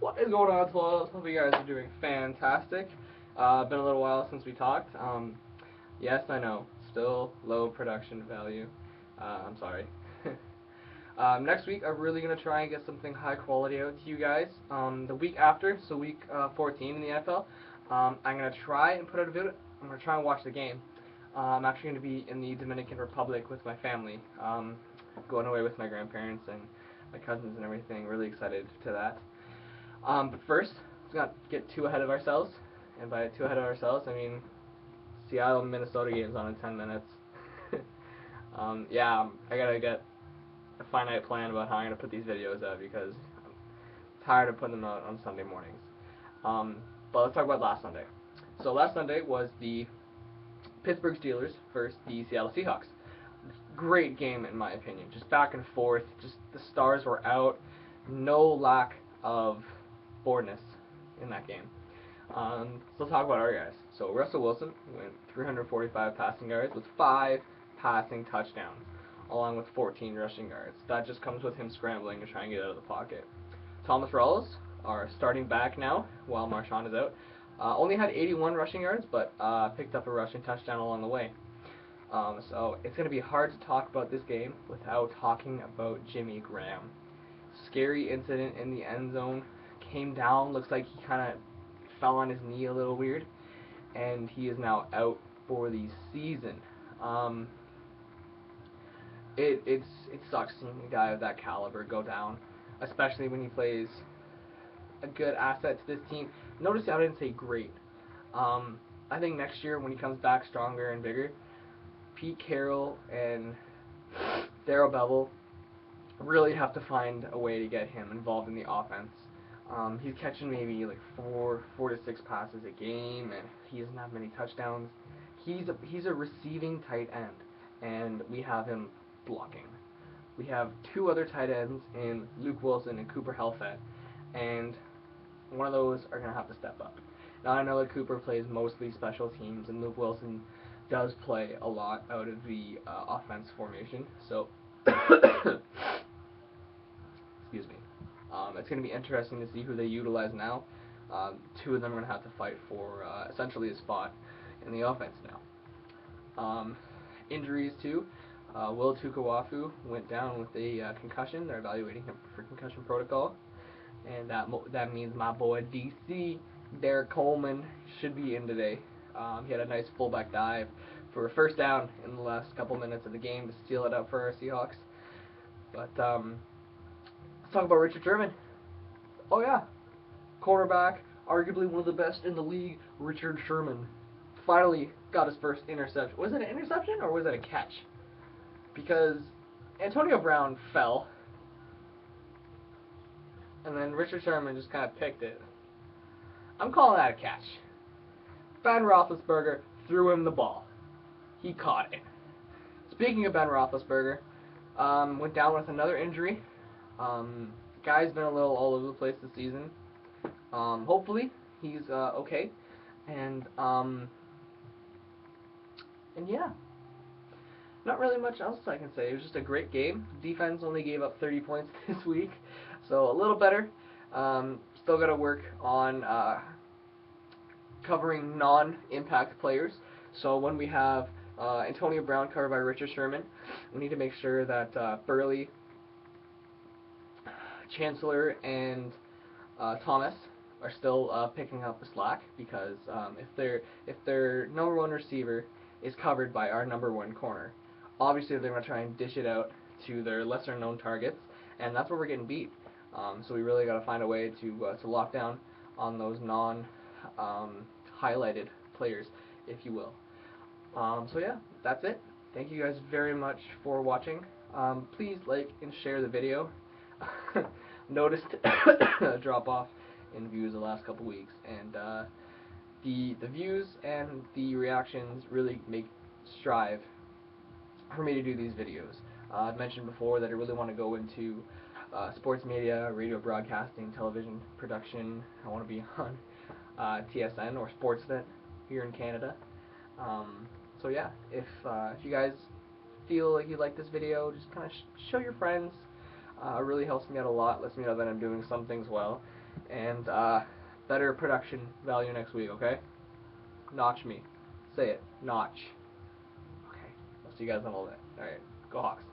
What is going on, 12? Hope you guys are doing fantastic. Been a little while since we talked. Yes, I know, still low production value. I'm sorry. Next week, I'm really going to try and get something high quality out to you guys. The week after, so week 14 in the NFL, I'm going to try and put out a video. I'm going to try and watch the game. I'm actually going to be in the Dominican Republic with my family, going away with my grandparents and my cousins and everything. Really excited to that. But first, let's not get too ahead of ourselves. And by too ahead of ourselves, I mean Seattle Minnesota game's on in 10 minutes. Yeah, I gotta get a finite plan about how I'm gonna put these videos out because I'm tired of putting them out on Sunday mornings. But let's talk about last Sunday. So last Sunday was the Pittsburgh Steelers versus the Seattle Seahawks. Great game in my opinion. Just back and forth. Just the stars were out. No lack of boredness in that game. So let's talk about our guys. So Russell Wilson went 345 passing yards with 5 passing touchdowns, along with 14 rushing yards. That just comes with him scrambling to try and get out of the pocket. Thomas Rawls, our starting back now, while Marshawn is out, only had 81 rushing yards, but picked up a rushing touchdown along the way. So it's going to be hard to talk about this game without talking about Jimmy Graham. Scary incident in the end zone. Came down, looks like he kind of fell on his knee a little weird, and he is now out for the season. It sucks seeing a guy of that caliber go down, especially when he plays a good asset to this team. Notice how I didn't say great. I think next year when he comes back stronger and bigger, Pete Carroll and Darrell Bevell really have to find a way to get him involved in the offense. He's catching maybe like 4 to 6 passes a game, and he doesn't have many touchdowns. He's a receiving tight end, and we have him blocking. We have 2 other tight ends in Luke Wilson and Cooper Helfet, and one of those are going to have to step up. Now I know that Cooper plays mostly special teams, and Luke Wilson does play a lot out of the offense formation, so excuse me. It's going to be interesting to see who they utilize now. 2 of them are going to have to fight for essentially a spot in the offense now. Injuries too. Will Tukawafu went down with a concussion. They're evaluating him for concussion protocol, and that means my boy DC Derek Coleman should be in today. He had a nice fullback dive for a first down in the last couple minutes of the game to seal it up for our Seahawks. But let's talk about Richard Sherman. Oh yeah, cornerback, arguably one of the best in the league, Richard Sherman. Finally got his first interception. Was it an interception or was it a catch? Because Antonio Brown fell, and then Richard Sherman just kind of picked it. I'm calling that a catch. Ben Roethlisberger threw him the ball. He caught it. Speaking of Ben Roethlisberger, went down with another injury. Guy's been a little all over the place this season. Hopefully he's okay. And yeah, not really much else I can say. It was just a great game. Defense only gave up 30 points this week, so a little better. Still got to work on covering non-impact players. So when we have Antonio Brown covered by Richard Sherman, we need to make sure that Burley, Chancellor, and Thomas are still picking up the slack, because if their number 1 receiver is covered by our number 1 corner, obviously they're going to try and dish it out to their lesser known targets, and that's where we're getting beat. So we really got to find a way to lock down on those highlighted players, if you will. So yeah, that's it. Thank you guys very much for watching. Please like and share the video. Noticed a drop off in views the last couple weeks, and the views and the reactions really strive for me to do these videos. I've mentioned before that I really want to go into sports media, radio broadcasting, television production. I want to be on TSN or Sportsnet here in Canada. So yeah, if you guys feel like you like this video, just kind of show your friends. It really helps me out a lot, lets me know that I'm doing some things well. and better production value next week. Okay. Notch me. Say it. Notch. Okay. I'll see you guys in a little bit. All right. Go Hawks.